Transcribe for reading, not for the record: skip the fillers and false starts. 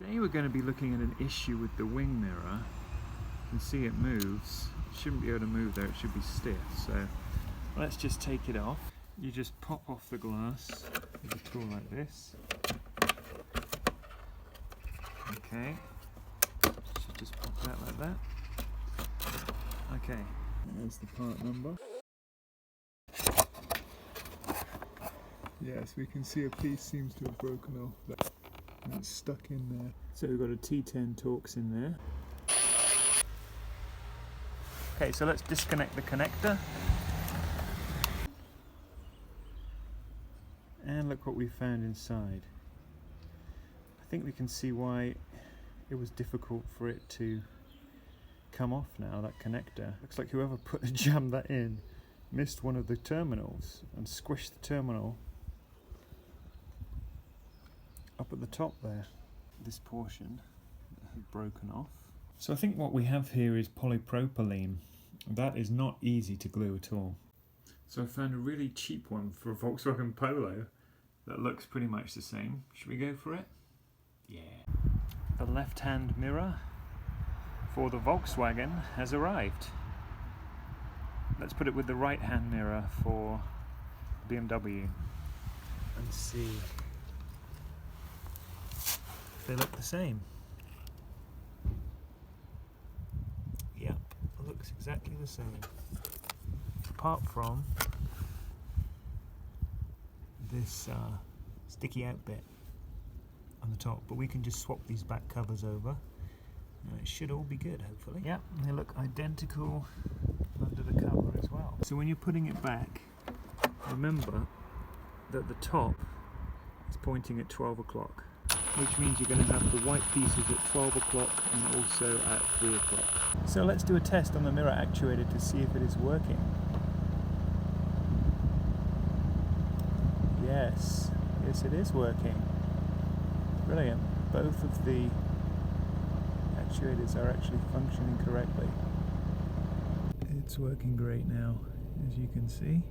Today we're going to be looking at an issue with the wing mirror. You can see it moves. It shouldn't be able to move there, it should be stiff. So let's just take it off. You just pop off the glass with a tool like this. Okay, should just pop that like that. Okay, there's the part number. Yes, we can see a piece seems to have broken off. And it's stuck in there. So we've got a T10 Torx in there. Okay, so let's disconnect the connector. And look what we found inside. I think we can see why it was difficult for it to come off now, that connector. Looks like whoever jammed that in missed one of the terminals and squished the terminal up at the top there. This portion has broken off. So I think what we have here is polypropylene. That is not easy to glue at all. So I found a really cheap one for a Volkswagen Polo that looks pretty much the same. Should we go for it? Yeah. The left-hand mirror for the Volkswagen has arrived. Let's put it with the right-hand mirror for BMW and see if they look the same. Yep, it looks exactly the same. Apart from this sticky out bit on the top, but we can just swap these back covers over and it should all be good, hopefully. Yeah, they look identical under the cover as well. So when you're putting it back, remember that the top is pointing at 12 o'clock, which means you're going to have the white pieces at 12 o'clock and also at 3 o'clock. So let's do a test on the mirror actuator to see if it is working. Yes, it is working. Brilliant. Both of the actuators are actually functioning correctly. It's working great now, as you can see.